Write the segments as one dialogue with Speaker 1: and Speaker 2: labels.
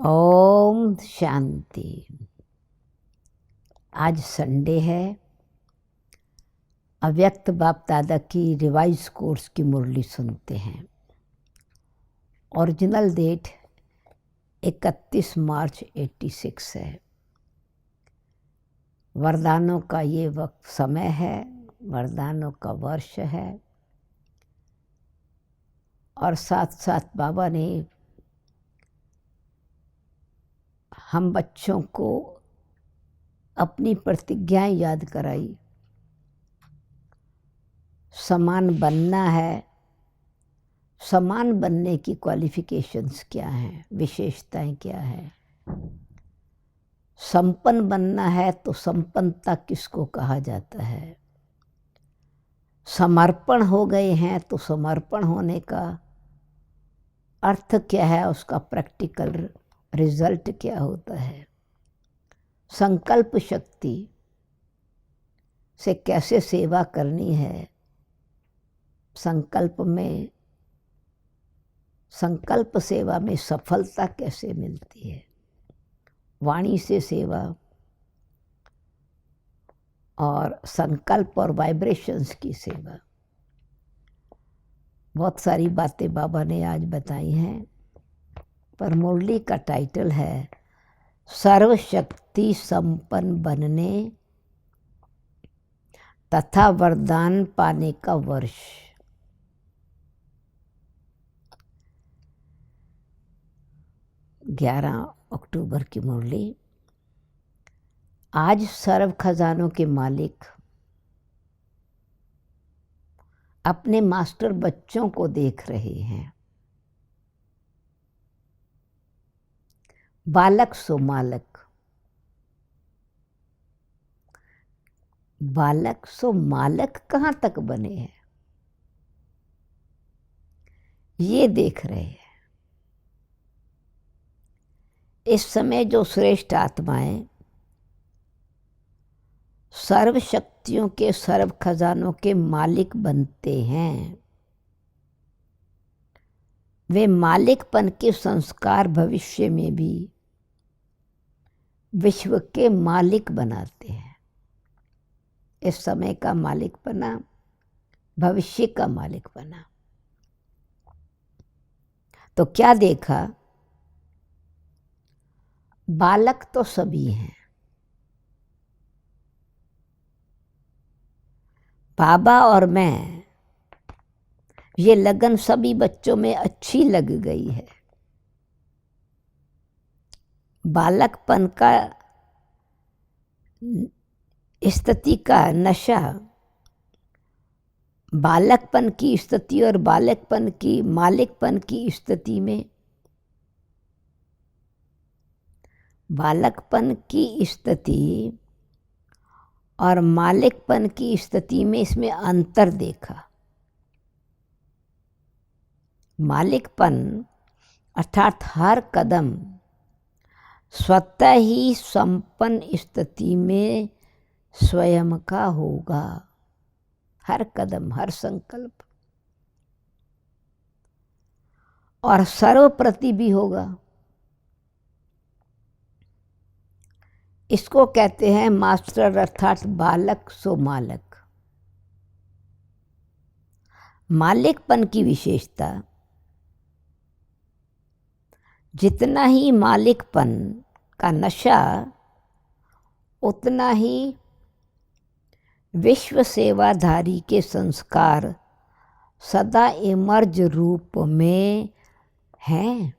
Speaker 1: ओम शांति। आज संडे है। अव्यक्त बाप दादा की रिवाइज कोर्स की मुरली सुनते हैं। ओरिजिनल डेट 31 मार्च 86 है। वरदानों का ये वक्त समय है, वरदानों का वर्ष है। और साथ साथ बाबा ने हम बच्चों को अपनी प्रतिज्ञाएं याद कराई। समान बनना है। समान बनने की क्वालिफिकेशंस क्या हैं, विशेषताएं क्या है। संपन्न बनना है तो संपन्नता किसको कहा जाता है। समर्पण हो गए हैं तो समर्पण होने का अर्थ क्या है, उसका प्रैक्टिकल रिजल्ट क्या होता है। संकल्प शक्ति से कैसे सेवा करनी है। संकल्प सेवा में सफलता कैसे मिलती है। वाणी से सेवा और संकल्प और वाइब्रेशंस की सेवा, बहुत सारी बातें बाबा ने आज बताई हैं। पर मुरली का टाइटल है सर्वशक्ति संपन्न बनने तथा वरदान पाने का वर्ष। अक्टूबर की मुरली। आज सर्व खजानों के मालिक अपने मास्टर बच्चों को देख रहे हैं। बालक सो मालक। बालक सो मालक कहाँ तक बने हैं, ये देख रहे हैं। इस समय जो श्रेष्ठ आत्माएं सर्व शक्तियों के सर्व खजानों के मालिक बनते हैं, वे मालिकपन के संस्कार भविष्य में भी विश्व के मालिक बनाते हैं। इस समय का मालिक बना, भविष्य का मालिक बना। तो क्या देखा, बालक तो सभी हैं। बाबा और मैं, ये लगन सभी बच्चों में अच्छी लग गई है। बालकपन का स्थिति का नशा, बालकपन की स्थिति और बालकपन की मालिकपन की स्थिति में, बालकपन की स्थिति और मालिकपन की स्थिति में इसमें अंतर देखा। मालिकपन अर्थात हर कदम स्वतः ही संपन्न स्थिति में स्वयं का होगा। हर कदम, हर संकल्प और सर्वप्रति भी होगा। इसको कहते हैं मास्टर अर्थात बालक सो मालक। मालिकपन की विशेषता, जितना ही मालिकपन का नशा, उतना ही विश्व सेवाधारी के संस्कार सदा इमर्ज रूप में हैं।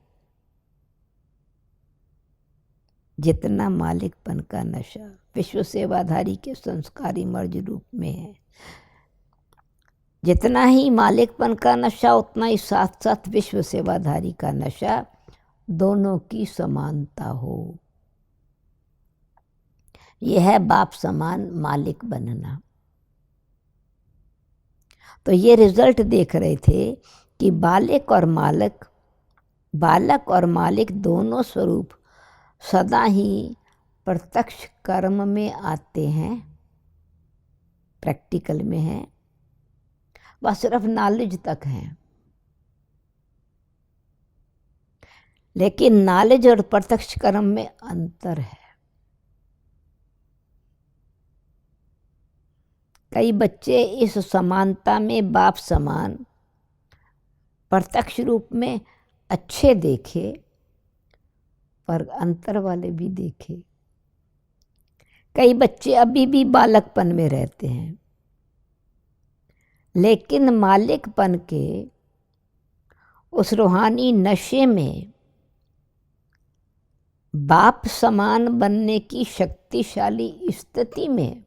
Speaker 1: जितना मालिकपन का नशा, विश्व सेवाधारी के संस्कार इमर्ज रूप में है। जितना ही मालिकपन का नशा, उतना ही साथ साथ विश्व सेवाधारी का नशा, दोनों की समानता हो। यह है बाप समान मालिक बनना। तो ये रिजल्ट देख रहे थे कि बालक और मालिक दोनों स्वरूप सदा ही प्रत्यक्ष कर्म में आते हैं, प्रैक्टिकल में हैं। वह सिर्फ नॉलेज तक हैं, लेकिन नॉलेज और प्रत्यक्ष कर्म में अंतर है। कई बच्चे इस समानता में बाप समान प्रत्यक्ष रूप में अच्छे देखे, पर अंतर वाले भी देखे। कई बच्चे अभी भी बालकपन में रहते हैं, लेकिन मालिकपन के उस रूहानी नशे में बाप समान बनने की शक्तिशाली स्थिति में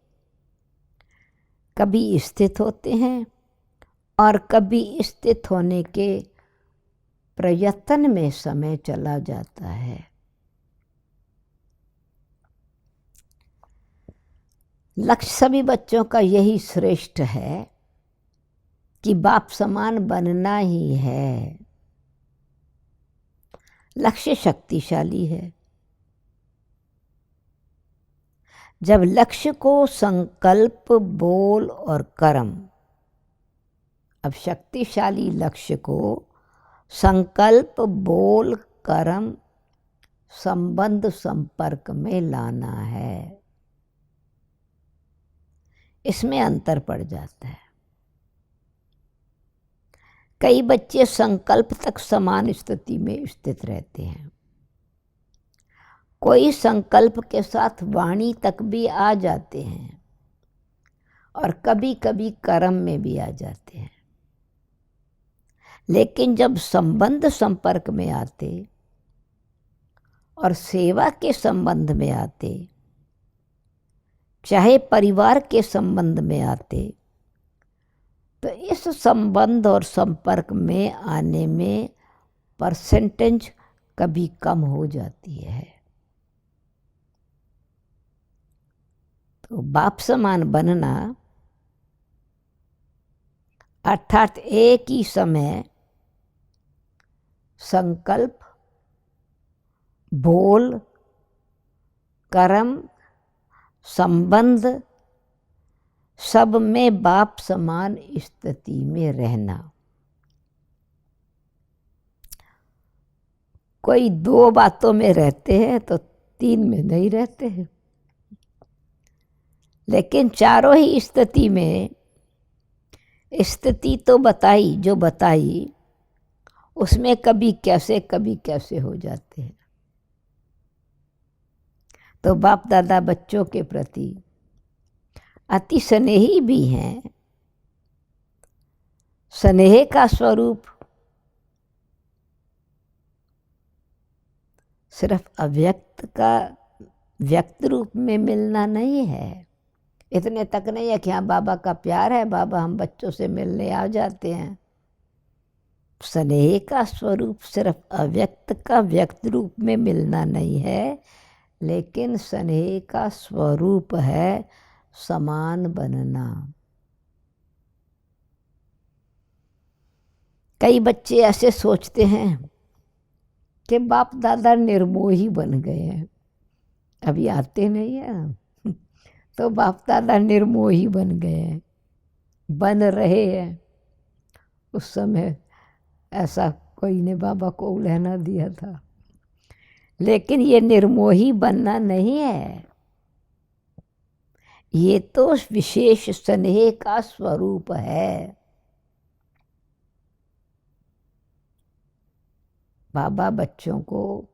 Speaker 1: कभी स्थित होते हैं और कभी स्थित होने के प्रयत्न में समय चला जाता है। लक्ष्य सभी बच्चों का यही श्रेष्ठ है कि बाप समान बनना ही है। लक्ष्य शक्तिशाली है। जब लक्ष्य को संकल्प, बोल और कर्म, अब शक्तिशाली लक्ष्य को संकल्प, बोल, कर्म, संबंध, संपर्क में लाना है, इसमें अंतर पड़ जाता है। कई बच्चे संकल्प तक समान स्थिति में स्थित रहते हैं। कोई संकल्प के साथ वाणी तक भी आ जाते हैं और कभी कभी कर्म में भी आ जाते हैं। लेकिन जब संबंध संपर्क में आते और सेवा के संबंध में आते, चाहे परिवार के संबंध में आते, तो इस संबंध और संपर्क में आने में परसेंटेज कभी कम हो जाती है। तो बाप समान बनना अर्थात एक ही समय संकल्प, बोल, कर्म, संबंध सब में बाप समान स्थिति में रहना। कोई 2 बातों में रहते हैं तो 3 में नहीं रहते हैं, लेकिन चारों ही स्थिति में स्थिति तो बताई जो बताई, उसमें कभी कैसे हो जाते हैं। तो बाप दादा बच्चों के प्रति अति स्नेही भी हैं। स्नेह का स्वरूप सिर्फ अव्यक्त का व्यक्त रूप में मिलना नहीं है। इतने तक नहीं है कि हाँ बाबा का प्यार है, बाबा हम बच्चों से मिलने आ जाते हैं। स्नेह का स्वरूप सिर्फ अव्यक्त का व्यक्त रूप में मिलना नहीं है, लेकिन स्नेह का स्वरूप है समान बनना। कई बच्चे ऐसे सोचते हैं कि बाप दादा निर्मोही बन गए हैं, अभी आते नहीं है तो बाप दादा निर्मोही बन गए हैं, बन रहे हैं। उस समय ऐसा कोई ने बाबा को उलहना दिया था, लेकिन ये निर्मोही बनना नहीं है, ये तो विशेष स्नेह का स्वरूप है। बाबा बच्चों को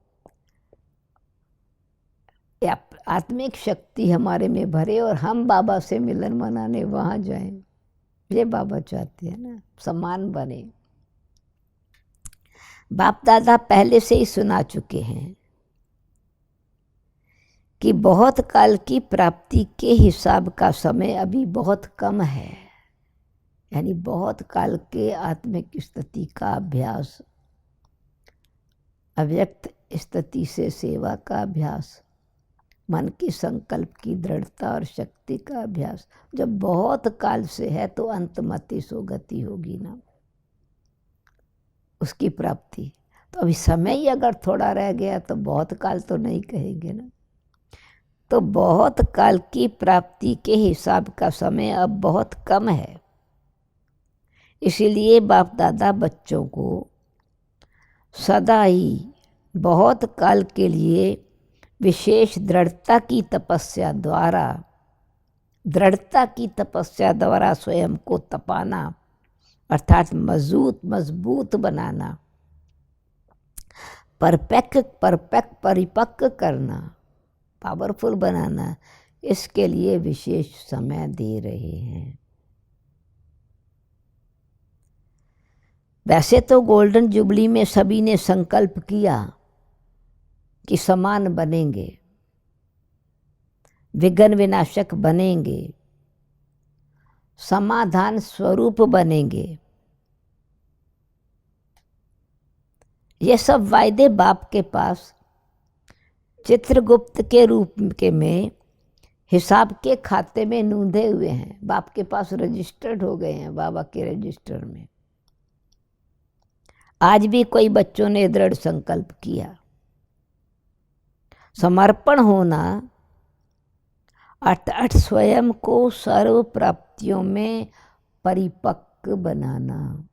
Speaker 1: आत्मिक शक्ति हमारे में भरे और हम बाबा से मिलन मनाने वहाँ जाएं, ये बाबा चाहते हैं ना, समान बने। बाप दादा पहले से ही सुना चुके हैं कि बहुत काल की प्राप्ति के हिसाब का समय अभी बहुत कम है, यानी बहुत काल के आत्मिक स्थिति का अभ्यास, अव्यक्त स्थिति से सेवा का अभ्यास, मन की संकल्प की दृढ़ता और शक्ति का अभ्यास जब बहुत काल से है तो अंतमति सोगति होगी ना उसकी प्राप्ति। तो अभी समय ही अगर थोड़ा रह गया तो बहुत काल तो नहीं कहेंगे ना। तो बहुत काल की प्राप्ति के हिसाब का समय अब बहुत कम है, इसीलिए बाप दादा बच्चों को सदा ही बहुत काल के लिए विशेष दृढ़ता की तपस्या द्वारा स्वयं को तपाना अर्थात मजबूत बनाना, परिपक्व करना, पावरफुल बनाना, इसके लिए विशेष समय दे रहे हैं। वैसे तो गोल्डन जुबली में सभी ने संकल्प किया कि समान बनेंगे, विघ्न विनाशक बनेंगे, समाधान स्वरूप बनेंगे। ये सब वायदे बाप के पास चित्रगुप्त के रूप के में हिसाब के खाते में नूंधे हुए हैं, बाप के पास रजिस्टर्ड हो गए हैं, बाबा के रजिस्टर में। आज भी कोई बच्चों ने दृढ़ संकल्प किया, समर्पण होना अर्थात स्वयं को सर्व प्राप्तियों में परिपक्व बनाना।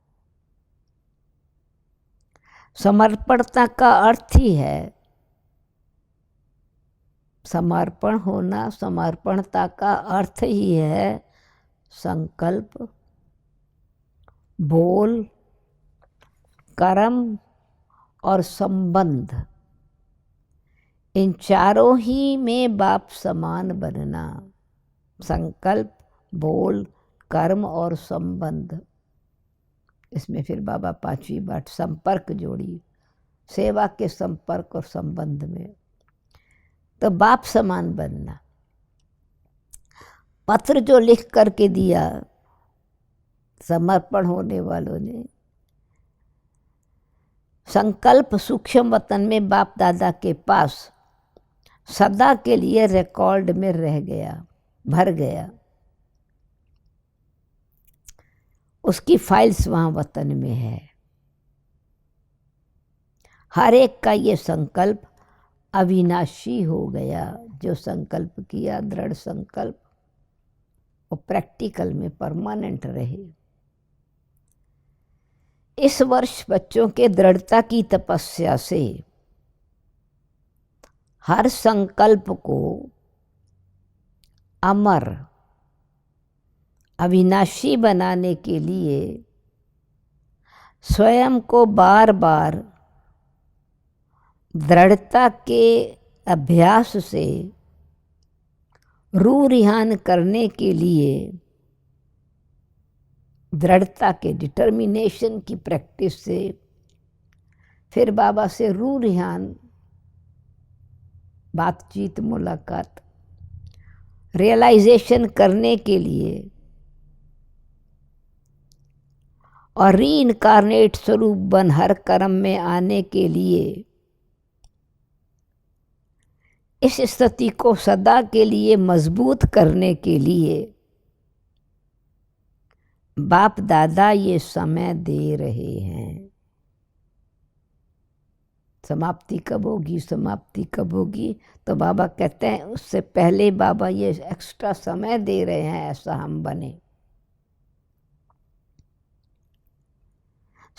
Speaker 1: समर्पणता का अर्थ ही है समर्पण होना, समर्पणता का अर्थ ही है संकल्प, बोल, कर्म और संबंध, इन चारों ही में बाप समान बनना। संकल्प, बोल, कर्म और संबंध, इसमें फिर बाबा पांचवी बात संपर्क जोड़ी, सेवा के संपर्क और संबंध में, तो बाप समान बनना। पत्र जो लिख करके दिया समर्पण होने वालों ने, संकल्प सूक्ष्म वतन में बाप दादा के पास सदा के लिए रिकॉर्ड में रह गया, भर गया। उसकी फाइल्स वहाँ वतन में है। हर एक का ये संकल्प अविनाशी हो गया। जो संकल्प किया, दृढ़ संकल्प, वो प्रैक्टिकल में परमानेंट रहे। इस वर्ष बच्चों के दृढ़ता की तपस्या से हर संकल्प को अमर, अविनाशी बनाने के लिए स्वयं को बार बार दृढ़ता के अभ्यास से रूह रिहान करने के लिए, दृढ़ता के डिटर्मिनेशन की प्रैक्टिस से, फिर बाबा से रूह रिहान बातचीत, मुलाकात, रियलाइजेशन करने के लिए और री इनकारनेट स्वरूप बन हर कर्म में आने के लिए, इस स्थिति को सदा के लिए मजबूत करने के लिए बाप दादा ये समय दे रहे हैं। समाप्ति कब होगी, समाप्ति कब होगी? तो बाबा कहते हैं उससे पहले बाबा ये एक्स्ट्रा समय दे रहे हैं, ऐसा हम बने।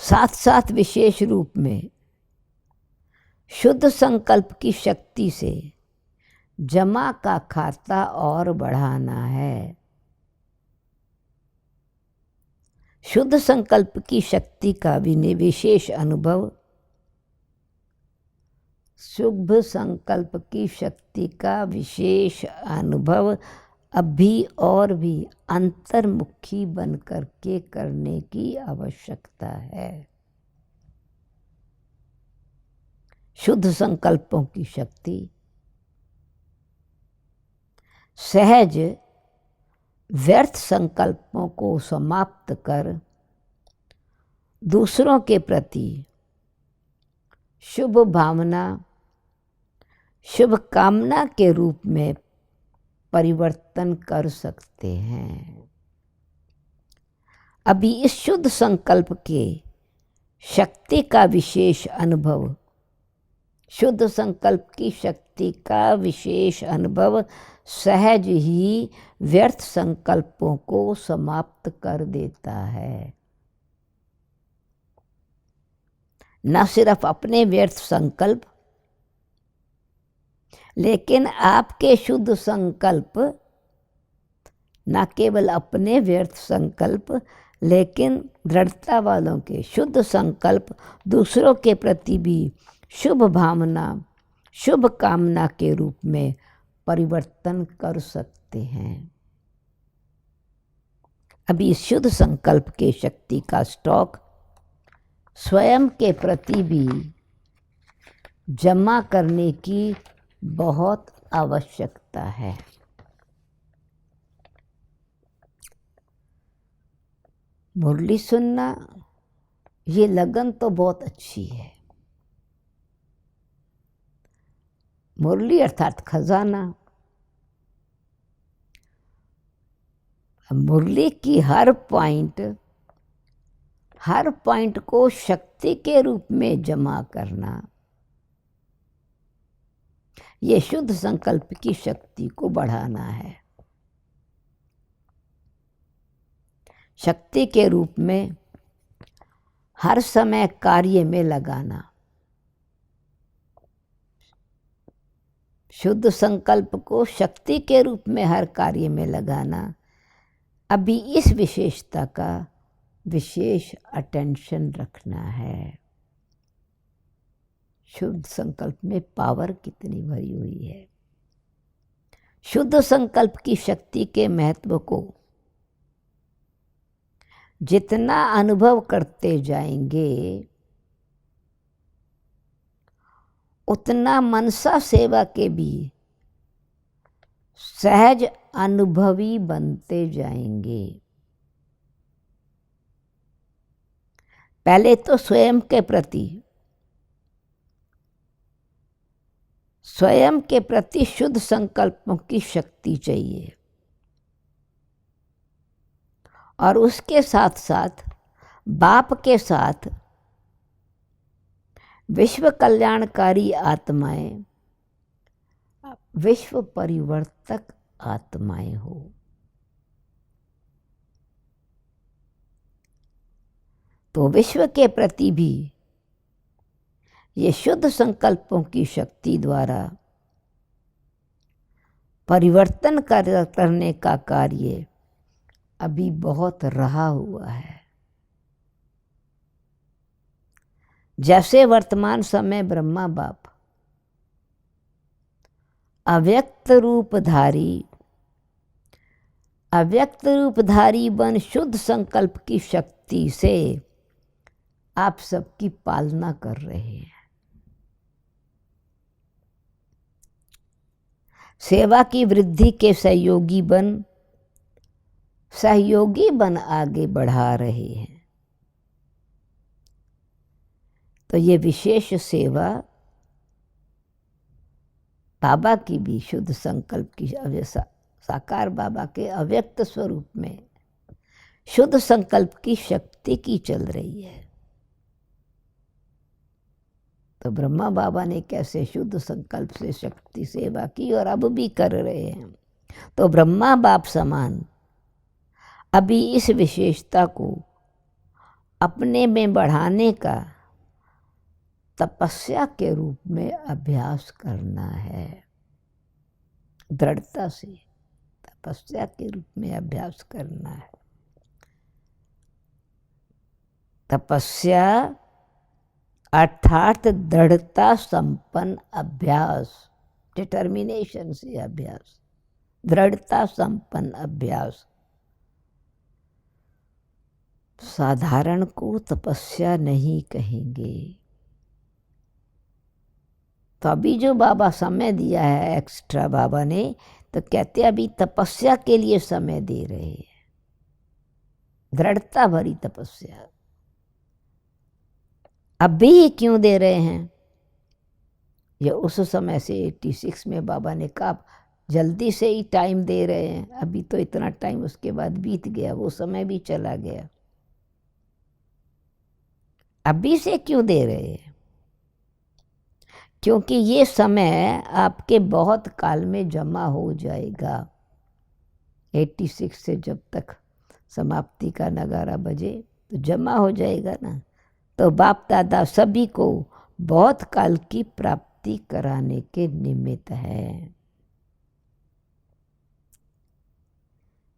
Speaker 1: साथ साथ विशेष रूप में शुद्ध संकल्प की शक्ति से जमा का खाता और बढ़ाना है। शुद्ध संकल्प की शक्ति का विशेष अनुभव, शुभ संकल्प की शक्ति का विशेष अनुभव अभी और भी अंतर्मुखी बन करके करने की आवश्यकता है। शुद्ध संकल्पों की शक्ति सहज व्यर्थ संकल्पों को समाप्त कर दूसरों के प्रति शुभ भावना, शुभ कामना के रूप में परिवर्तन कर सकते हैं। अभी इस शुद्ध संकल्प के शक्ति का विशेष अनुभव, शुद्ध संकल्प की शक्ति का विशेष अनुभव सहज ही व्यर्थ संकल्पों को समाप्त कर देता है। न सिर्फ अपने व्यर्थ संकल्प लेकिन आपके शुद्ध संकल्प, न केवल अपने व्यर्थ संकल्प, लेकिन दृढ़ता वालों के शुद्ध संकल्प दूसरों के प्रति भी शुभ भावना, शुभ कामना के रूप में परिवर्तन कर सकते हैं। अभी इस शुद्ध संकल्प के शक्ति का स्टॉक स्वयं के प्रति भी जमा करने की बहुत आवश्यकता है। मुरली सुनना, ये लगन तो बहुत अच्छी है। मुरली अर्थात खजाना। मुरली की हर पॉइंट को शक्ति के रूप में जमा करना, ये शुद्ध संकल्प की शक्ति को बढ़ाना है। शक्ति के रूप में हर समय कार्य में लगाना। शुद्ध संकल्प को शक्ति के रूप में हर कार्य में लगाना, अभी इस विशेषता का विशेष अटेंशन रखना है। शुद्ध संकल्प में पावर कितनी भरी हुई है। शुद्ध संकल्प की शक्ति के महत्व को जितना अनुभव करते जाएंगे, उतना मनसा सेवा के भी सहज अनुभवी बनते जाएंगे। पहले तो स्वयं के प्रति शुद्ध संकल्पों की शक्ति चाहिए, और उसके साथ साथ बाप के साथ विश्व कल्याणकारी आत्माएं, विश्व परिवर्तक आत्माएं हो। तो विश्व के प्रति भी ये शुद्ध संकल्पों की शक्ति द्वारा परिवर्तन करने का कार्य अभी बहुत रहा हुआ है। जैसे वर्तमान समय ब्रह्मा बाप अव्यक्त रूपधारी बन शुद्ध संकल्प की शक्ति से आप सबकी पालना कर रहे हैं। सेवा की वृद्धि के सहयोगी बन आगे बढ़ा रहे हैं। तो ये विशेष सेवा बाबा की भी शुद्ध संकल्प की साकार बाबा के अव्यक्त स्वरूप में शुद्ध संकल्प की शक्ति की चल रही है। तो ब्रह्मा बाबा ने कैसे शुद्ध संकल्प से शक्ति सेवा की और अब भी कर रहे हैं। तो ब्रह्मा बाप समान अभी इस विशेषता को अपने में बढ़ाने का तपस्या के रूप में अभ्यास करना है। दृढ़ता से तपस्या के रूप में अभ्यास करना है। तपस्या अर्थात दृढ़ता संपन्न अभ्यास, डिटर्मिनेशन से अभ्यास, दृढ़ता संपन्न अभ्यास। साधारण को तपस्या नहीं कहेंगे। तो अभी जो बाबा समय दिया है एक्स्ट्रा बाबा ने, तो कहते अभी तपस्या के लिए समय दे रहे हैं, दृढ़ता भरी तपस्या। अभी ही क्यों दे रहे हैं? ये उस समय से 86 में बाबा ने कहा जल्दी से ही टाइम दे रहे हैं। अभी तो इतना टाइम उसके बाद बीत गया, वो समय भी चला गया। अभी से क्यों दे रहे हैं? क्योंकि ये समय आपके बहुत काल में जमा हो जाएगा। 86 से जब तक समाप्ति का नगारा बजे तो जमा हो जाएगा ना। तो बाप दादा सभी को बहुत काल की प्राप्ति कराने के निमित्त है।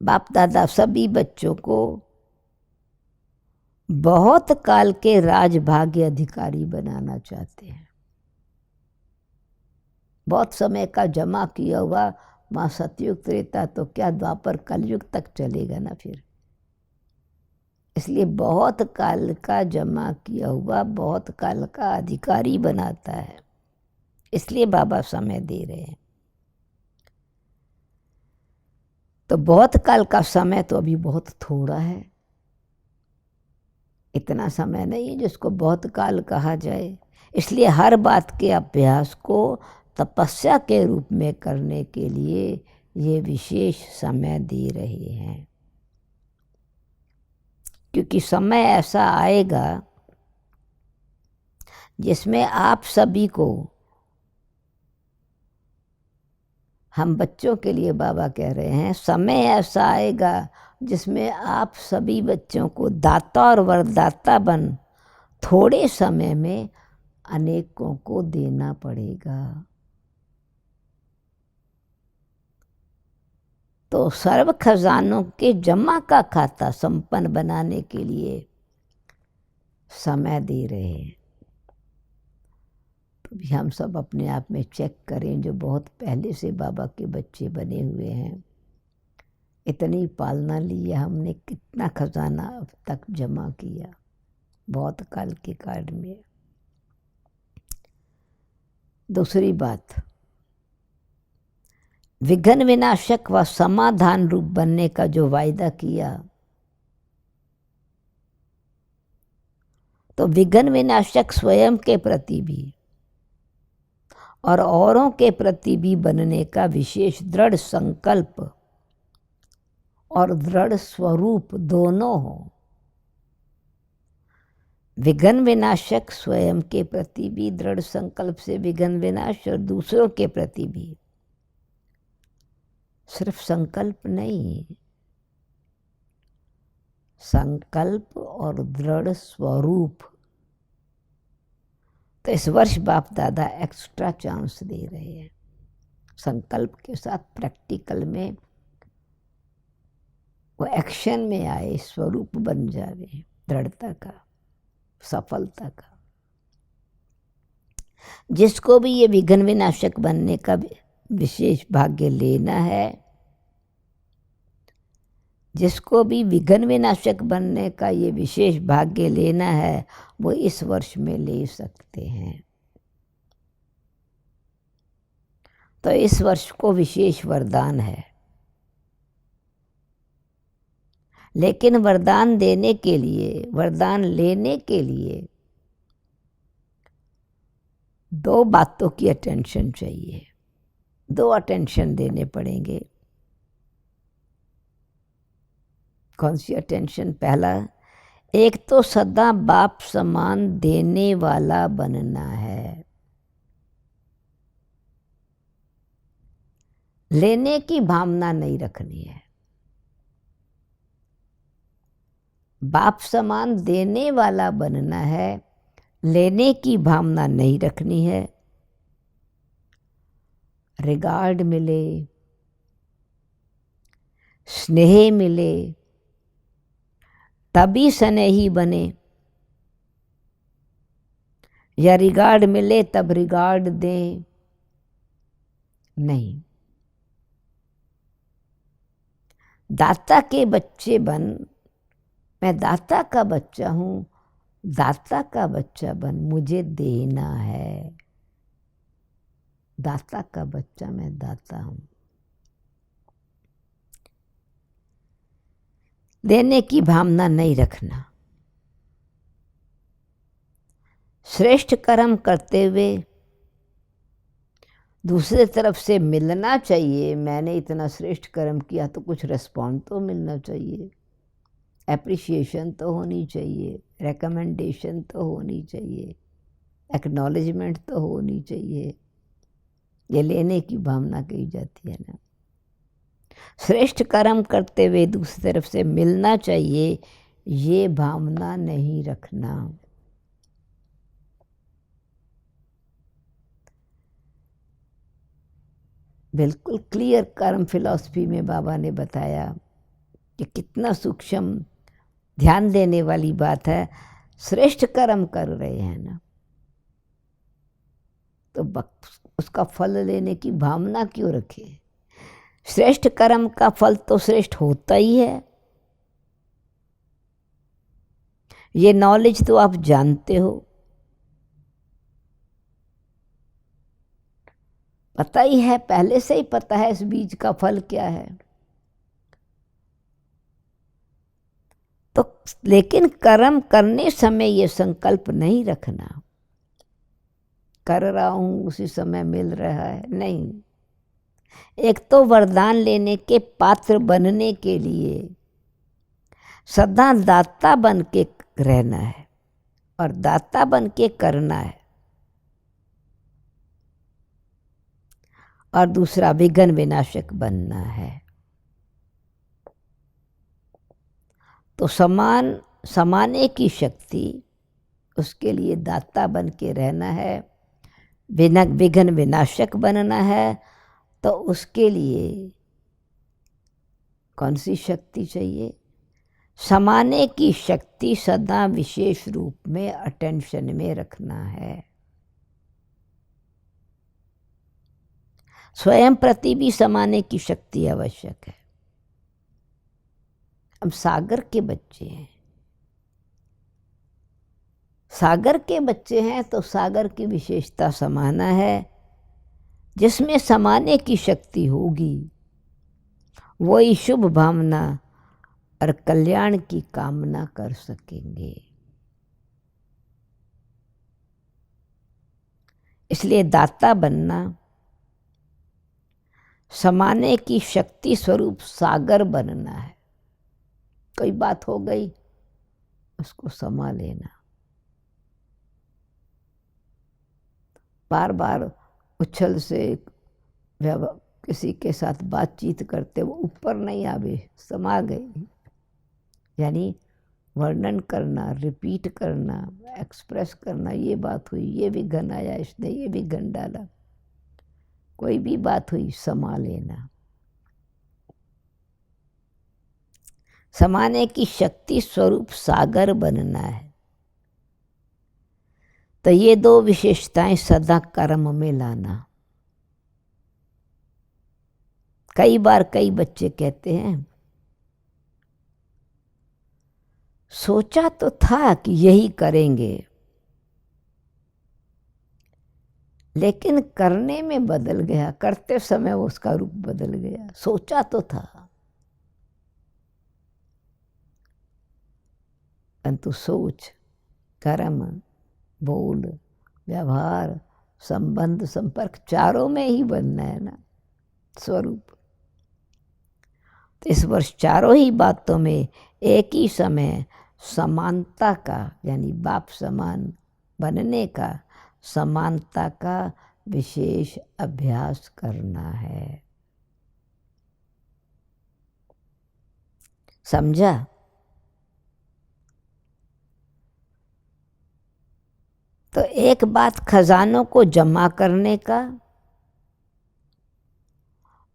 Speaker 1: बाप दादा सभी बच्चों को बहुत काल के राजभाग्य अधिकारी बनाना चाहते हैं। बहुत समय का जमा किया हुआ माँ सतयुग त्रेता तो क्या द्वापर कलयुग तक चलेगा ना फिर। इसलिए बहुत काल का जमा किया हुआ बहुत काल का अधिकारी बनाता है। इसलिए बाबा समय दे रहे हैं। तो बहुत काल का समय तो अभी बहुत थोड़ा है, इतना समय नहीं है जिसको बहुत काल कहा जाए। इसलिए हर बात के अभ्यास को तपस्या के रूप में करने के लिए ये विशेष समय दे रहे हैं, क्योंकि समय ऐसा आएगा जिसमें आप सभी को, हम बच्चों के लिए बाबा कह रहे हैं, समय ऐसा आएगा जिसमें आप सभी बच्चों को दाता और वरदाता बन थोड़े समय में अनेकों को देना पड़ेगा। तो सर्व खजानों के जमा का खाता संपन्न बनाने के लिए समय दे रहे हैं। तो भी हम सब अपने आप में चेक करें, जो बहुत पहले से बाबा के बच्चे बने हुए हैं, इतनी पालना ली है हमने, कितना खजाना अब तक जमा किया बहुत काल के काल में। दूसरी बात, विघ्न विनाशक व समाधान रूप बनने का जो वायदा किया, तो विघ्न विनाशक स्वयं के प्रति भी और औरों के प्रति भी बनने का विशेष दृढ़ संकल्प और दृढ़ स्वरूप दोनों हो। विघ्न विनाशक स्वयं के प्रति भी दृढ़ संकल्प से विघ्न विनाश, और दूसरों के प्रति भी। सिर्फ संकल्प नहीं, संकल्प और दृढ़ स्वरूप। तो इस वर्ष बाप दादा एक्स्ट्रा चांस दे रहे हैं। संकल्प के साथ प्रैक्टिकल में वो एक्शन में आए, स्वरूप बन जावे, दृढ़ता का, सफलता का। जिसको भी ये विघ्न विनाशक बनने का विशेष भाग्य लेना है, जिसको भी विघ्न विनाशक बनने का ये विशेष भाग्य लेना है, वो इस वर्ष में ले सकते हैं। तो इस वर्ष को विशेष वरदान है, लेकिन वरदान देने के लिए, वरदान लेने के लिए दो बातों की अटेंशन चाहिए, दो अटेंशन देने पड़ेंगे। कौन सी अटेंशन? पहला, एक तो सदा बाप समान देने वाला बनना है, लेने की भावना नहीं रखनी है। बाप समान देने वाला बनना है, लेने की भावना नहीं रखनी है। रिगार्ड मिले, स्नेह मिले तभी स्नेही बने, या रिगार्ड मिले तब रिगार्ड दें, नहीं। दाता के बच्चे बन, मैं दाता का बच्चा हूं, दाता का बच्चा बन, मुझे देना है। दाता का बच्चा मैं दाता हूं। देने की भावना नहीं रखना। श्रेष्ठ कर्म करते हुए दूसरे तरफ से मिलना चाहिए। मैंने इतना श्रेष्ठ कर्म किया तो कुछ रिस्पॉन्ड तो मिलना चाहिए, एप्रिशिएशन तो होनी चाहिए, रिकमेंडेशन तो होनी चाहिए, एक्नॉलेजमेंट तो होनी चाहिए। ये लेने की भावना कही जाती है ना। श्रेष्ठ कर्म करते हुए दूसरी तरफ से मिलना चाहिए, ये भावना नहीं रखना। बिल्कुल क्लियर कर्म फिलॉसफी में बाबा ने बताया कि कितना सूक्ष्म ध्यान देने वाली बात है। श्रेष्ठ कर्म कर रहे हैं ना, तो उसका फल लेने की भावना क्यों रखे? श्रेष्ठ कर्म का फल तो श्रेष्ठ होता ही है। ये नॉलेज तो आप जानते हो, पता ही है, पहले से ही पता है इस बीज का फल क्या है। तो लेकिन कर्म करने समय ये संकल्प नहीं रखना कर रहा हूं उसी समय मिल रहा है, नहीं। एक तो वरदान लेने के पात्र बनने के लिए सदा दाता बन के रहना है और दाता बन के करना है, और दूसरा विघ्न विनाशक बनना है। तो समाने की शक्ति, उसके लिए दाता बन के रहना है, विघ्न विनाशक बनना है। तो उसके लिए कौन सी शक्ति चाहिए? समाने की शक्ति सदा विशेष रूप में अटेंशन में रखना है। स्वयं प्रति भी समाने की शक्ति आवश्यक है। अब सागर के बच्चे हैं, सागर के बच्चे हैं तो सागर की विशेषता समाना है। जिसमें समाने की शक्ति होगी वही शुभ भावना और कल्याण की कामना कर सकेंगे। इसलिए दाता बनना, समाने की शक्ति स्वरूप सागर बनना है। कोई बात हो गई उसको समा लेना, बार बार उछल से किसी के साथ बातचीत करते वो ऊपर नहीं आवे, समा गई। यानी वर्णन करना, रिपीट करना, एक्सप्रेस करना, ये बात हुई, ये विघन आया, इसने ये विघन डाला, कोई भी बात हुई समा लेना। समाने की शक्ति स्वरूप सागर बनना है। तो ये दो विशेषताएं सदा कर्म में लाना। कई बार कई बच्चे कहते हैं सोचा तो था कि यही करेंगे, लेकिन करने में बदल गया, करते समय उसका रूप बदल गया। सोचा तो था परंतु सोच, कर्म, बोल, व्यवहार, संबंध, संपर्क चारों में ही बनना है ना स्वरूप। तो इस वर्ष चारों ही बातों में एक ही समय समानता का, यानी बाप समान बनने का, समानता का विशेष अभ्यास करना है। समझा? तो एक बात खजानों को जमा करने का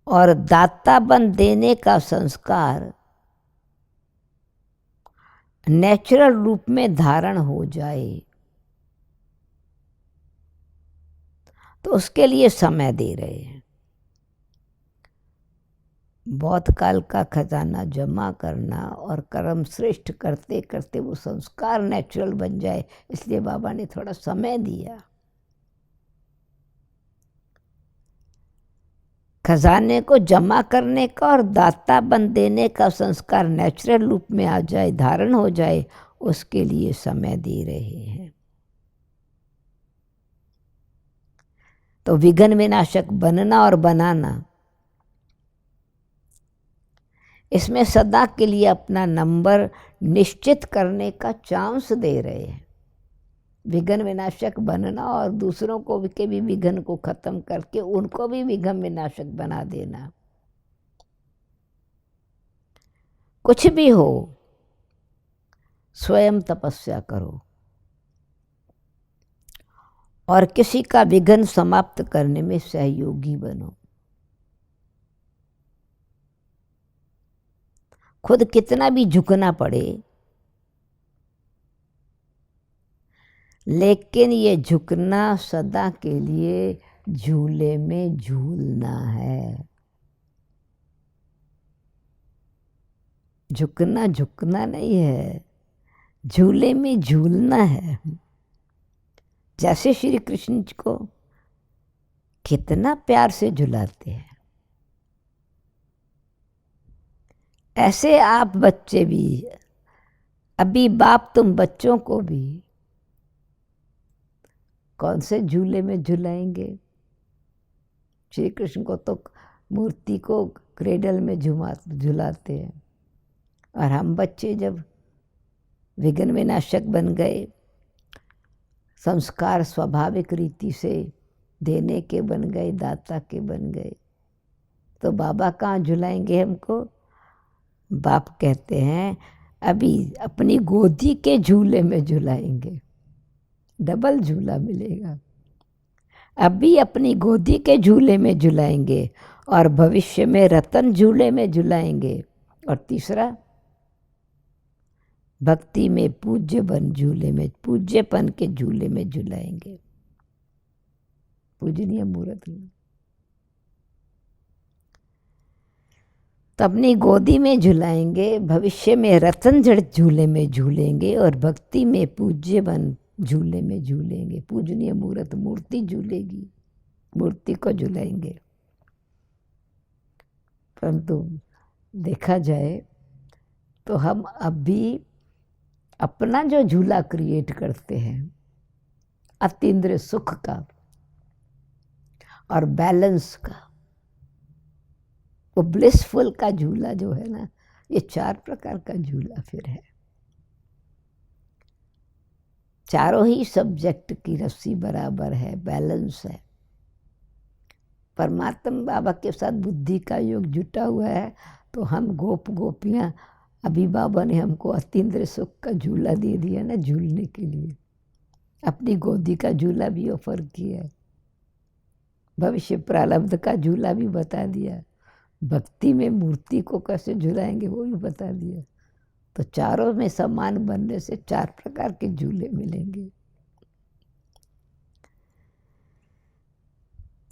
Speaker 1: और दातापन देने का संस्कार नेचुरल रूप में धारण हो जाए, तो उसके लिए समय दे रहे हैं। बहुत काल का खजाना जमा करना और कर्म श्रेष्ठ करते करते वो संस्कार नेचुरल बन जाए, इसलिए बाबा ने थोड़ा समय दिया। खजाने को जमा करने का और दातापन देने का संस्कार नेचुरल रूप में आ जाए, धारण हो जाए, उसके लिए समय दे रहे हैं। तो विघ्न विनाशक बनना और बनाना, इसमें सदा के लिए अपना नंबर निश्चित करने का चांस दे रहे हैं। विघ्न विनाशक बनना और दूसरों को के भी विघ्न को खत्म करके उनको भी विघ्न विनाशक बना देना। कुछ भी हो, स्वयं तपस्या करो और किसी का विघ्न समाप्त करने में सहयोगी बनो। खुद कितना भी झुकना पड़े, लेकिन ये झुकना सदा के लिए झूले में झूलना है। झुकना झुकना नहीं है, झूले में झूलना है। जैसे श्री कृष्ण जी को कितना प्यार से झुलाते हैं, ऐसे आप बच्चे भी, अभी बाप तुम बच्चों को भी कौन से झूले में झुलाएंगे? श्री कृष्ण को तो मूर्ति को क्रेडल में झुलाते हैं, और हम बच्चे जब विघ्न विनाशक बन गए, संस्कार स्वाभाविक रीति से देने के बन गए, दाता के बन गए, तो बाबा कहाँ झुलाएंगे हमको? बाप कहते हैं अभी अपनी गोदी के झूले में झुलाएंगे, डबल झूला मिलेगा। अभी अपनी गोदी के झूले में झुलाएंगे और भविष्य में रतन झूले में झुलाएंगे। और तीसरा, भक्ति में पूज्य बन झूले में, पूज्यपन के झूले में झुलाएंगे, पूजनीय मूर्त में। तो अपनी गोदी में झुलाएंगे, भविष्य में रतन जड़ झूले में झूलेंगे, और भक्ति में पूज्य बन झूले में झूलेंगे। पूजनीय मूर्त, मूर्ति झूलेगी, मूर्ति को झुलाएंगे। परंतु देखा जाए तो हम अभी अपना जो झूला क्रिएट करते हैं, अतीन्द्रिय सुख का और बैलेंस का, वो ब्लिसफुल का झूला जो है ना, ये 4 प्रकार का झूला फिर है। चारों ही सब्जेक्ट की रस्सी बराबर है, बैलेंस है। परमात्मा बाबा के साथ बुद्धि का योग जुटा हुआ है, तो हम गोप गोपियाँ, अभी बाबा ने हमको अतीन्द्रिय सुख का झूला दे दिया ना, झूलने के लिए। अपनी गोदी का झूला भी ऑफर किया, भविष्य प्रारब्ध का झूला भी बता दिया, भक्ति में मूर्ति को कैसे झुलाएंगे वो भी बता दिया। तो चारों में समान बनने से 4 प्रकार के झूले मिलेंगे।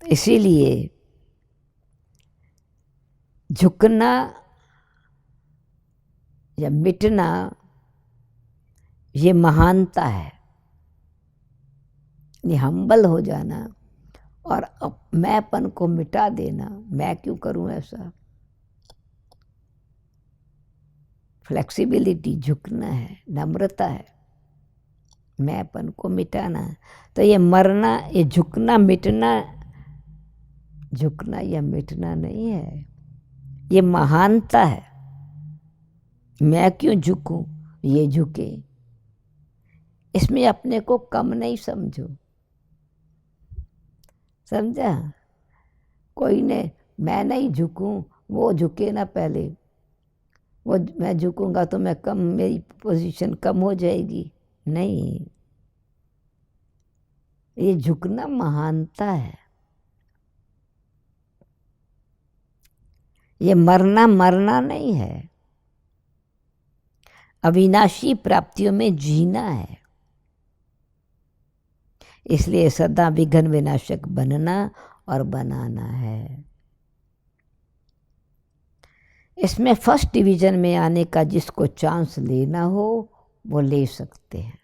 Speaker 1: इसीलिए झुकना या मिटना ये महानता है, ये हम्बल हो जाना और मैंपन को मिटा देना। मैं क्यों करूं ऐसा? फ्लेक्सिबिलिटी, झुकना है, नम्रता है, मैंपन को मिटाना है। तो ये मरना, ये झुकना मिटना, झुकना या मिटना नहीं है, ये महानता है। मैं क्यों झुकूं, ये झुके। इसमें अपने को कम नहीं समझो, समझा? कोई ने मैं नहीं झुकूं, वो झुके ना पहले, वो मैं झुकूंगा तो मैं कम, मेरी पोजीशन कम हो जाएगी। नहीं, ये झुकना महानता है। ये मरना मरना नहीं है, अविनाशी प्राप्तियों में जीना है। इसलिए सदा विघ्न विनाशक बनना और बनाना है। इसमें फर्स्ट डिवीजन में आने का जिसको चांस लेना हो वो ले सकते हैं।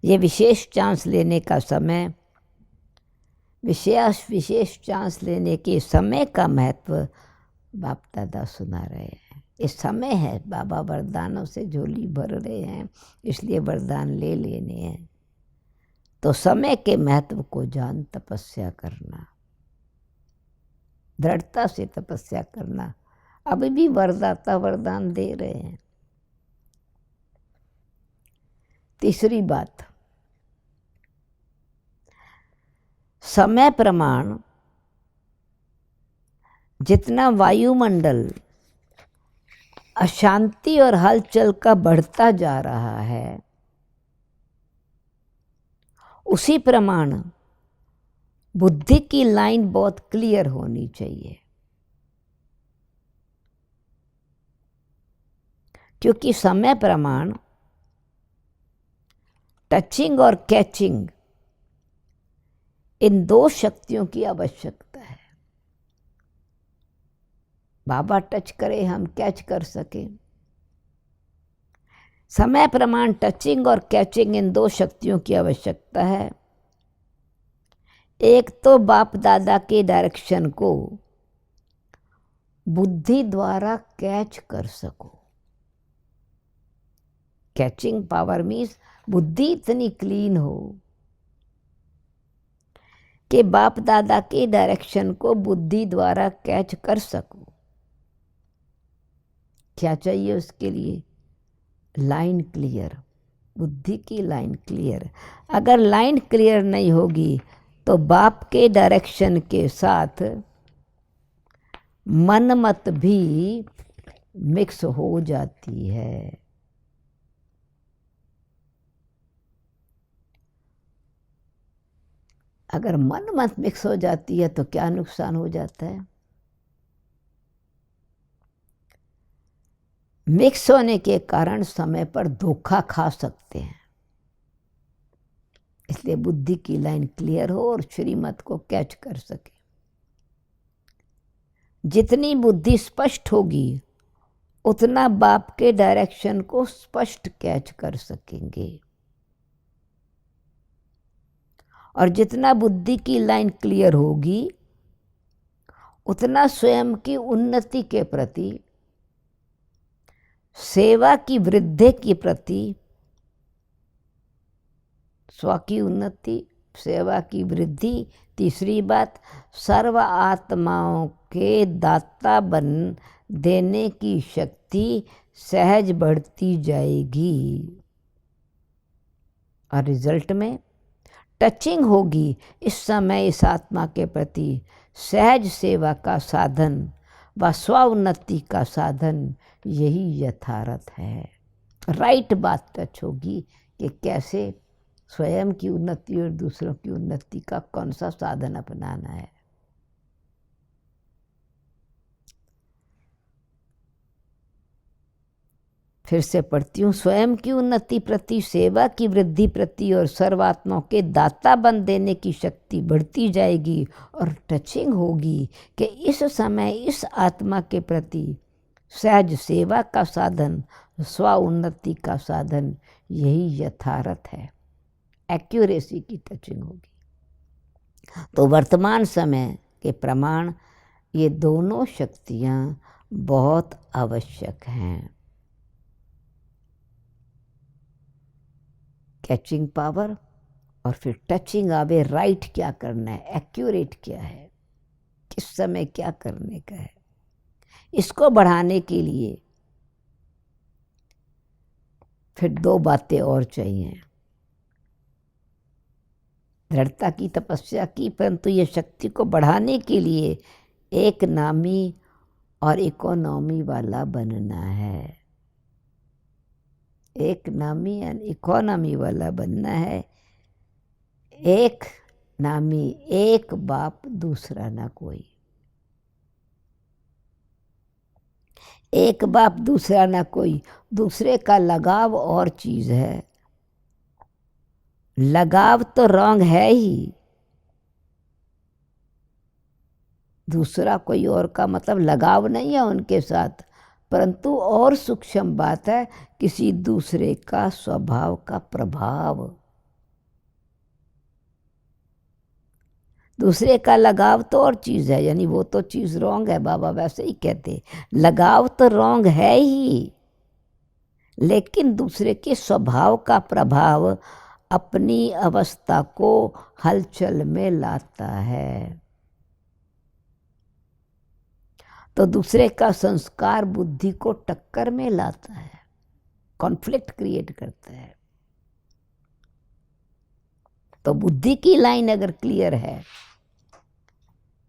Speaker 1: ये विशेष चांस लेने का समय, विशेष चांस लेने के समय का महत्व बाप दादा सुना रहे हैं। इस समय है, बाबा वरदानों से झोली भर रहे हैं, इसलिए वरदान ले लेने हैं। तो समय के महत्व को जान तपस्या करना, दृढ़ता से तपस्या करना। अभी भी वरदाता वरदान दे रहे हैं। तीसरी बात, समय प्रमाण जितना वायुमंडल अशांति और हलचल का बढ़ता जा रहा है, उसी प्रमाण बुद्धि की लाइन बहुत क्लियर होनी चाहिए। क्योंकि समय प्रमाण टचिंग और कैचिंग, इन दो शक्तियों की आवश्यकता है। बाबा टच करे, हम कैच कर सकें। समय प्रमाण टचिंग और कैचिंग, इन दो शक्तियों की आवश्यकता है। एक तो बाप दादा के डायरेक्शन को बुद्धि द्वारा कैच कर सको। कैचिंग पावर मीन्स बुद्धि इतनी क्लीन हो कि बाप दादा के डायरेक्शन को बुद्धि द्वारा कैच कर सको। क्या चाहिए उसके लिए? लाइन क्लियर, बुद्धि की लाइन क्लियर। अगर लाइन क्लियर नहीं होगी तो बाप के डायरेक्शन के साथ मनमत भी मिक्स हो जाती है। अगर मनमत मिक्स हो जाती है तो क्या नुकसान हो जाता है? मिक्स होने के कारण समय पर धोखा खा सकते हैं। इसलिए बुद्धि की लाइन क्लियर हो और श्रीमत को कैच कर सके। जितनी बुद्धि स्पष्ट होगी उतना बाप के डायरेक्शन को स्पष्ट कैच कर सकेंगे। और जितना बुद्धि की लाइन क्लियर होगी उतना स्वयं की उन्नति के प्रति, सेवा की वृद्धि के प्रति, स्व की उन्नति, सेवा की वृद्धि, तीसरी बात सर्व आत्माओं के दाता बन देने की शक्ति सहज बढ़ती जाएगी। और रिजल्ट में टचिंग होगी। इस समय इस आत्मा के प्रति सहज सेवा का साधन व स्वोन्नति का साधन यही यथार्थ है। राइट बात टच होगी कि कैसे स्वयं की उन्नति और दूसरों की उन्नति का कौन सा साधन अपनाना है। फिर से पढ़ती हूँ। स्वयं की उन्नति प्रति, सेवा की वृद्धि प्रति और सर्वात्माओं के दाता बन देने की शक्ति बढ़ती जाएगी। और टचिंग होगी कि इस समय इस आत्मा के प्रति सहज सेवा का साधन, स्व उन्नति का साधन यही यथार्थ है। एक्यूरेसी की टचिंग होगी। तो वर्तमान समय के प्रमाण ये दोनों शक्तियाँ बहुत आवश्यक हैं। कैचिंग पावर और फिर टचिंग आवे। राइट क्या करना है, एक्यूरेट क्या है, किस समय क्या करने का है। इसको बढ़ाने के लिए फिर दो बातें और चाहिए। दृढ़ता की तपस्या की, परंतु ये शक्ति को बढ़ाने के लिए एक नामी और इकोनॉमी वाला बनना है। एक नामी एंड इकोनॉमी वाला बनना है। एक नामी, एक बाप, दूसरा ना कोई। एक बाप दूसरा ना कोई। दूसरे का लगाव और चीज है। लगाव तो रॉन्ग है ही। दूसरा कोई और का मतलब लगाव नहीं है उनके साथ, परंतु और सूक्ष्म बात है किसी दूसरे का स्वभाव का प्रभाव। दूसरे का लगाव तो और चीज़ है, यानी वो तो चीज़ रॉन्ग है। बाबा वैसे ही कहते, लगाव तो रॉन्ग है ही, लेकिन दूसरे के स्वभाव का प्रभाव अपनी अवस्था को हलचल में लाता है। तो दूसरे का संस्कार बुद्धि को टक्कर में लाता है, कॉन्फ्लिक्ट क्रिएट करता है। तो बुद्धि की लाइन अगर क्लियर है,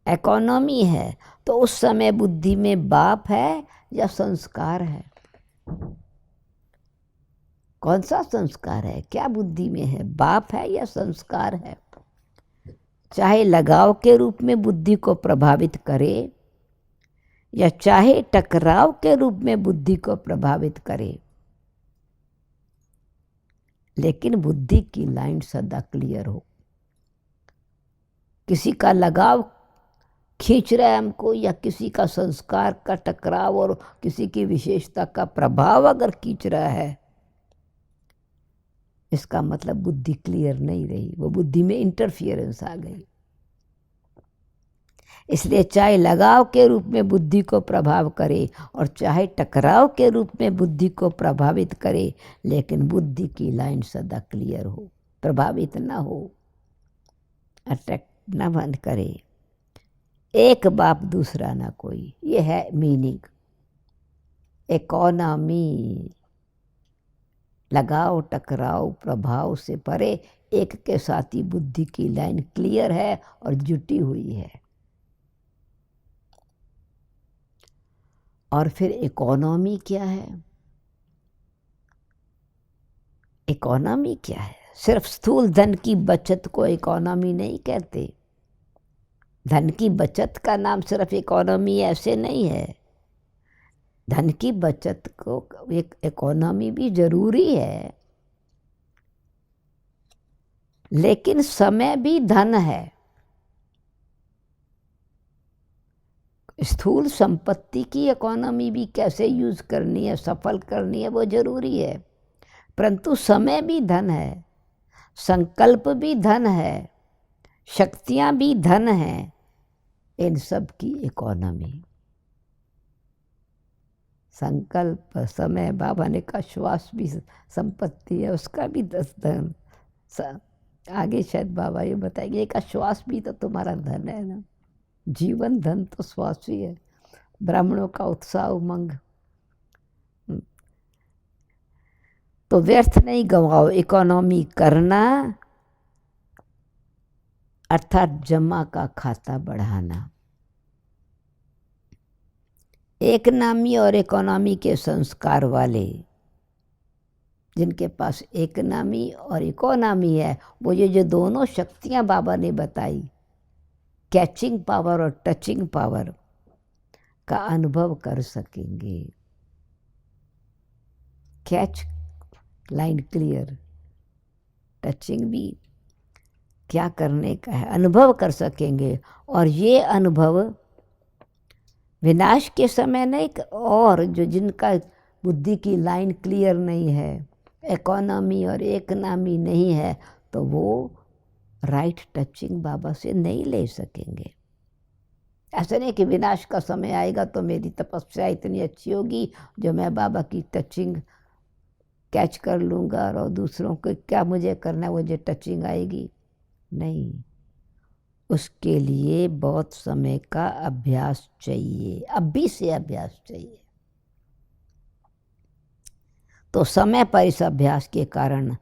Speaker 1: इकोनॉमी है, तो उस समय बुद्धि में बाप है या संस्कार है? कौन सा संस्कार है? क्या बुद्धि में है, बाप है या संस्कार है? चाहे लगाव के रूप में बुद्धि को प्रभावित करे या चाहे टकराव के रूप में बुद्धि को प्रभावित करे, लेकिन बुद्धि की लाइन सदा क्लियर हो। किसी का लगाव खींच रहा है हमको, या किसी का संस्कार का टकराव और किसी की विशेषता का प्रभाव अगर खींच रहा है, इसका मतलब बुद्धि क्लियर नहीं रही, वो बुद्धि में इंटरफियरेंस आ गई। इसलिए चाहे लगाव के रूप में बुद्धि को प्रभाव करे और चाहे टकराव के रूप में बुद्धि को प्रभावित करे, लेकिन बुद्धि की लाइन सदा क्लियर हो, प्रभावित ना हो, अट्रैक्ट ना बंद करे। एक बाप दूसरा ना कोई, ये है मीनिंग। इकोनॉमी लगाव टकराव प्रभाव से परे एक के साथ ही बुद्धि की लाइन क्लियर है और जुटी हुई है। और फिर इकोनॉमी क्या है? इकोनॉमी क्या है? सिर्फ स्थूल धन की बचत को इकोनॉमी नहीं कहते। धन की बचत का नाम सिर्फ इकोनॉमी ऐसे नहीं है। धन की बचत को एक इकोनॉमी भी जरूरी है, लेकिन समय भी धन है। स्थूल संपत्ति की इकोनॉमी भी कैसे यूज करनी है, सफल करनी है, वो जरूरी है, परंतु समय भी धन है, संकल्प भी धन है, शक्तियां भी धन है, इन सब की इकोनॉमी। संकल्प, समय, बाबा ने कहा श्वास भी संपत्ति है, उसका भी धन। आगे शायद बाबा ये बताएंगे, एक श्वास भी तो तुम्हारा धन है ना। जीवन धन तो श्वास ही है। ब्राह्मणों का उत्साह उमंग, तो व्यर्थ नहीं गंवाओ। इकोनॉमी करना अर्थात जमा का खाता बढ़ाना। एक नामी और इकोनॉमी के संस्कार वाले, जिनके पास एक नामी और इकोनॉमी है, वो ये जो दोनों शक्तियां बाबा ने बताई, कैचिंग पावर और टचिंग पावर का अनुभव कर सकेंगे। कैच, लाइन क्लियर, टचिंग भी क्या करने का है, अनुभव कर सकेंगे। और ये अनुभव विनाश के समय नहीं, और जो जिनका बुद्धि की लाइन क्लियर नहीं है, इकोनॉमी और एक नामी नहीं है, तो वो राइट टचिंग बाबा से नहीं ले सकेंगे। ऐसा नहीं कि विनाश का समय आएगा तो मेरी तपस्या इतनी अच्छी होगी जो मैं बाबा की टचिंग कैच कर लूँगा और दूसरों को क्या मुझे करना है, वो जो टचिंग आएगी। नहीं, उसके लिए बहुत समय का अभ्यास चाहिए, अभी से अभ्यास चाहिए। तो समय पर इस अभ्यास के कारण,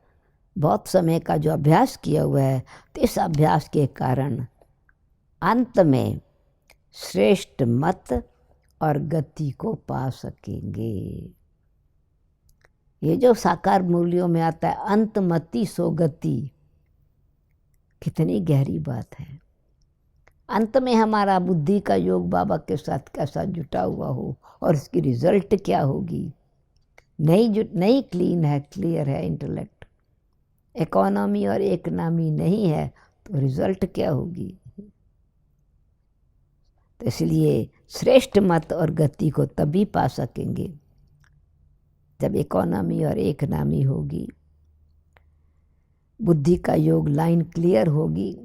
Speaker 1: बहुत समय का जो अभ्यास किया हुआ है, तो इस अभ्यास के कारण अंत में श्रेष्ठ मत और गति को पा सकेंगे। ये जो साकार मूल्यों में आता है, अंतमति सो गति, कितनी गहरी बात है। अंत में हमारा बुद्धि का योग बाबा के साथ कैसा जुटा हुआ हो और इसकी रिजल्ट क्या होगी। नहीं क्लीन है, क्लियर है इंटेलेक्ट, इकोनॉमी और एक नामी नहीं है, तो रिजल्ट क्या होगी। तो इसलिए श्रेष्ठ मत और गति को तभी पा सकेंगे जब इकोनॉमी और एक नामी होगी, बुद्धि का योग लाइन क्लियर होगी।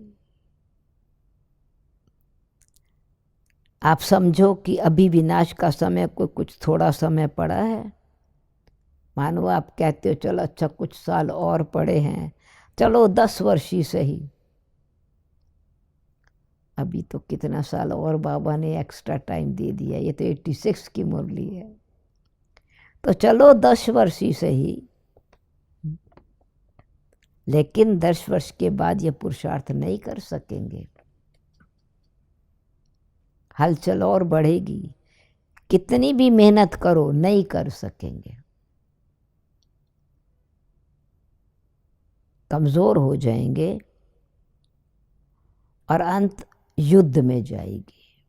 Speaker 1: आप समझो कि अभी विनाश का समय को कुछ थोड़ा समय पड़ा है। मानो आप कहते हो चलो अच्छा कुछ साल और पड़े हैं, चलो 10 वर्ष ही सही। अभी तो कितना साल और बाबा ने एक्स्ट्रा टाइम दे दिया, ये तो 86 की मुरली है, तो चलो 10 वर्ष ही सही। लेकिन 10 वर्ष के बाद ये पुरुषार्थ नहीं कर सकेंगे, हलचल और बढ़ेगी, कितनी भी मेहनत करो नहीं कर सकेंगे, कमजोर हो जाएंगे और अंत युद्ध में जाएगी।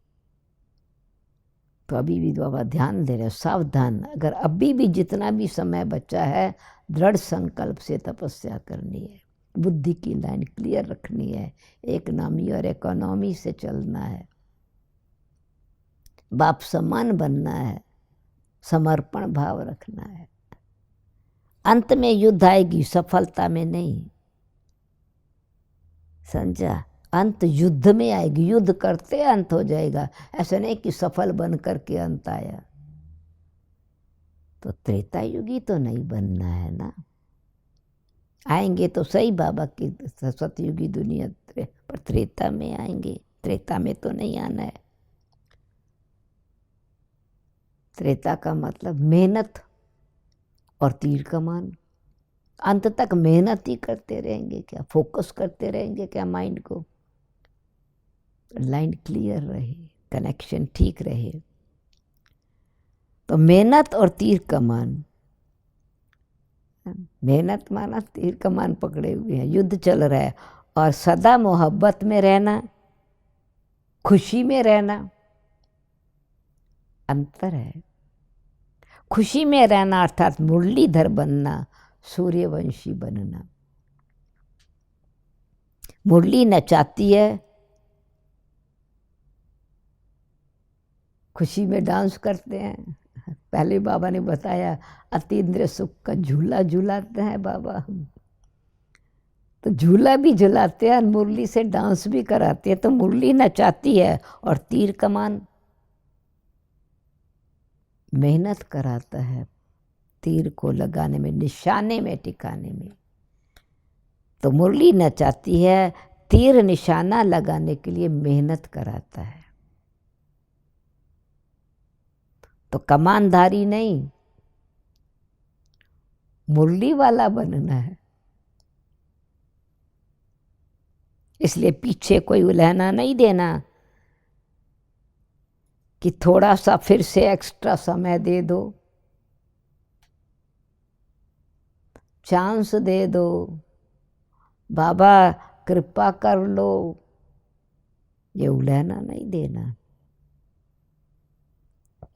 Speaker 1: तो अभी भी बाबा ध्यान दे रहे, सावधान, अगर अभी भी जितना भी समय बचा है दृढ़ संकल्प से तपस्या करनी है, बुद्धि की लाइन क्लियर रखनी है, एक नामी और इकोनॉमी से चलना है, बाप समान बनना है, समर्पण भाव रखना है। अंत में युद्ध आएगी, सफलता में नहीं, समझा? अंत युद्ध में आएगी, युद्ध करते अंत हो जाएगा, ऐसा नहीं कि सफल बन करके अंत आया। तो त्रेता युगी तो नहीं बनना है ना, आएंगे तो सही बाबा की सतयुगी दुनिया, पर त्रेता में आएंगे, त्रेता में तो नहीं आना है। त्रेता का मतलब मेहनत और तीर कमान, अंत तक मेहनत ही करते रहेंगे क्या, फोकस करते रहेंगे क्या माइंड को, लाइन क्लियर रहे, कनेक्शन ठीक रहे। तो मेहनत और तीर कमान, मेहनत माना तीर कमान पकड़े हुए हैं, युद्ध चल रहा है, और सदा मोहब्बत में रहना, खुशी में रहना, अंतर है। खुशी में रहना अर्थात मुरलीधर बनना, सूर्यवंशी बनना। मुरली नचाती है, खुशी में डांस करते हैं। पहले बाबा ने बताया अतीन्द्रिय सुख का झूला झूलाते हैं बाबा, तो झूला भी झुलाते हैं, मुरली से डांस भी कराते हैं। तो मुरली नचाती है और तीर कमान मेहनत कराता है, तीर को लगाने में, निशाने में टिकाने में। तो मुरली नचाती है, तीर निशाना लगाने के लिए मेहनत कराता है। तो कमानधारी नहीं, मुरली वाला बनना है। इसलिए पीछे कोई उलहना नहीं देना कि थोड़ा सा फिर से एक्स्ट्रा समय दे दो, चांस दे दो, बाबा कृपा कर लो, ये उलहना नहीं देना,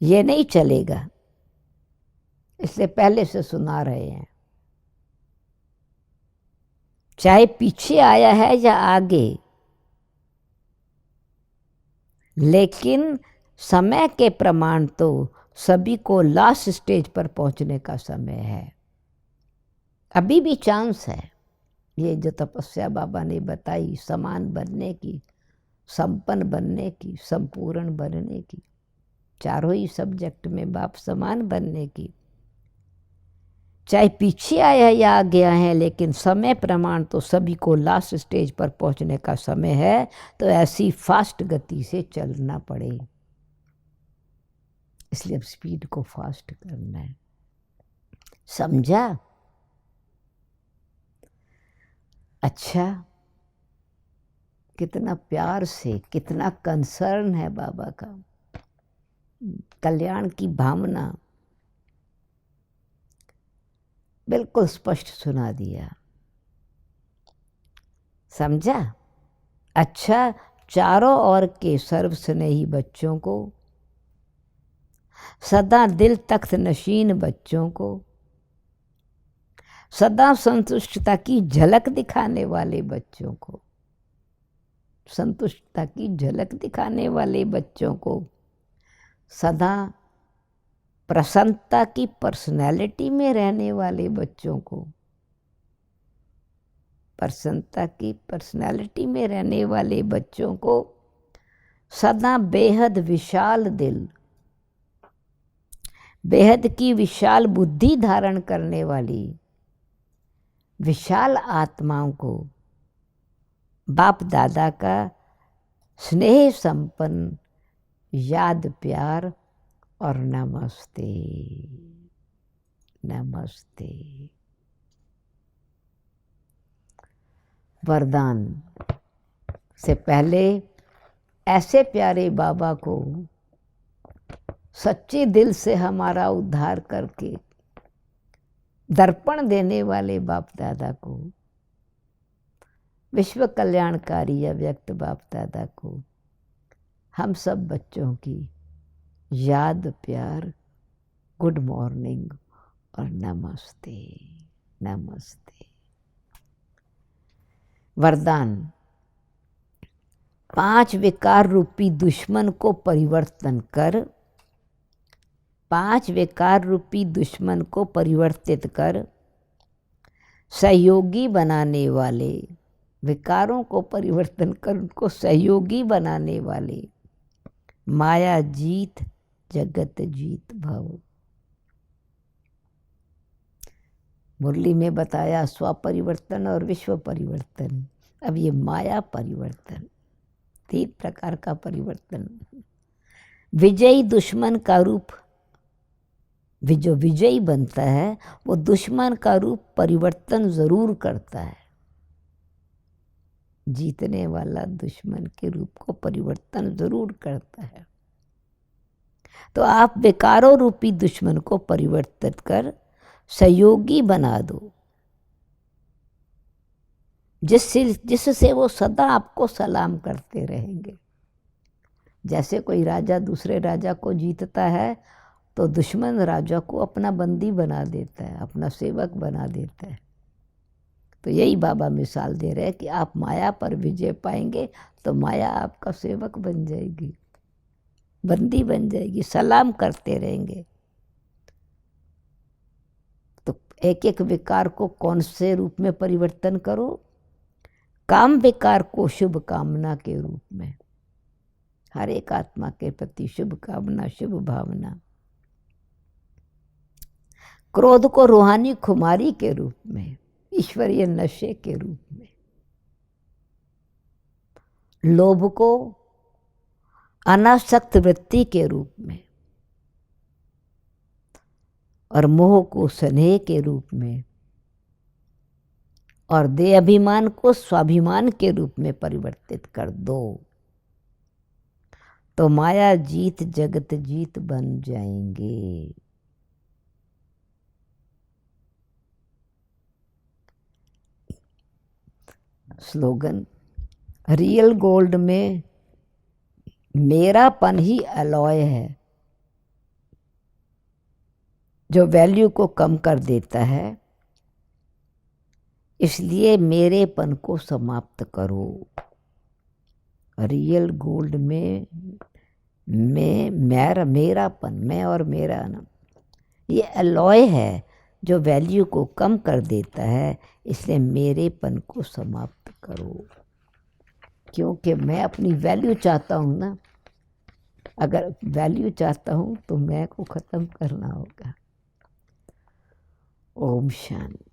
Speaker 1: ये नहीं चलेगा। इसलिए पहले से सुना रहे हैं, चाहे पीछे आया है या आगे, लेकिन समय के प्रमाण तो सभी को लास्ट स्टेज पर पहुंचने का समय है। अभी भी चांस है। ये जो तपस्या बाबा ने बताई, समान बनने की, संपन्न बनने की, संपूर्ण बनने की, चारों ही सब्जेक्ट में बाप समान बनने की, चाहे पीछे आया या आगे आए हैं, लेकिन समय प्रमाण तो सभी को लास्ट स्टेज पर पहुंचने का समय है। तो ऐसी फास्ट गति से चलना पड़े, इसलिए अब स्पीड को फास्ट करना है, समझा? अच्छा, कितना प्यार से, कितना कंसर्न है बाबा का, कल्याण की भावना बिल्कुल स्पष्ट सुना दिया, समझा? अच्छा, चारों ओर के सर्व स्नेही बच्चों को, सदा दिल तख्त नशीन बच्चों को, सदा संतुष्टता की झलक दिखाने वाले बच्चों को, संतुष्टता की झलक दिखाने वाले बच्चों को, सदा प्रसन्नता की पर्सनैलिटी में रहने वाले बच्चों को, प्रसन्नता की पर्सनैलिटी में रहने वाले बच्चों को, सदा बेहद विशाल दिल, बेहद की विशाल बुद्धि धारण करने वाली विशाल आत्माओं को बाप दादा का स्नेह संपन्न याद प्यार और नमस्ते, नमस्ते। वरदान से पहले ऐसे प्यारे बाबा को सच्चे दिल से हमारा उद्धार करके दर्पण देने वाले बाप दादा को, विश्व कल्याणकारी अव्यक्त बाप दादा को हम सब बच्चों की याद, प्यार, गुड मॉर्निंग और नमस्ते। नमस्ते। वरदान। 5 विकार रूपी दुश्मन को परिवर्तन कर, 5 विकार रूपी दुश्मन को परिवर्तित कर सहयोगी बनाने वाले, विकारों को परिवर्तन कर उनको सहयोगी बनाने वाले माया जीत जगत जीत भव। मुरली में बताया स्व परिवर्तन और विश्व परिवर्तन, अब ये माया परिवर्तन, 3 प्रकार का परिवर्तन। विजयी दुश्मन का रूप, जो विजयी बनता है वो दुश्मन का रूप परिवर्तन जरूर करता है। जीतने वाला दुश्मन के रूप को परिवर्तन जरूर करता है। तो आप विकारों रूपी दुश्मन को परिवर्तित कर सहयोगी बना दो, जिससे वो सदा आपको सलाम करते रहेंगे। जैसे कोई राजा दूसरे राजा को जीतता है तो दुश्मन राजा को अपना बंदी बना देता है, अपना सेवक बना देता है। तो यही बाबा मिसाल दे रहे हैं कि आप माया पर विजय पाएंगे तो माया आपका सेवक बन जाएगी, बंदी बन जाएगी, सलाम करते रहेंगे। तो एक एक विकार को कौन से रूप में परिवर्तन करो? काम विकार को शुभ कामना के रूप में, हर एक आत्मा के प्रति शुभ कामना, शुभ भावना। क्रोध को रूहानी खुमारी के रूप में, ईश्वरीय नशे के रूप में। लोभ को अनासक्त वृत्ति के रूप में और मोह को स्नेह के रूप में और देह अभिमान को स्वाभिमान के रूप में परिवर्तित कर दो, तो माया जीत जगत जीत बन जाएंगे। स्लोगन। रियल गोल्ड में मेरापन ही अलॉय है जो वैल्यू को कम कर देता है, इसलिए मेरेपन को समाप्त करो। रियल गोल्ड में मेरापन, मैं और मेरा ना, ये अलॉय है जो वैल्यू को कम कर देता है, इसलिए मेरेपन को समाप्त करो। क्योंकि मैं अपनी वैल्यू चाहता हूँ ना, अगर वैल्यू चाहता हूँ तो मैं को ख़त्म करना होगा। ओम शांति।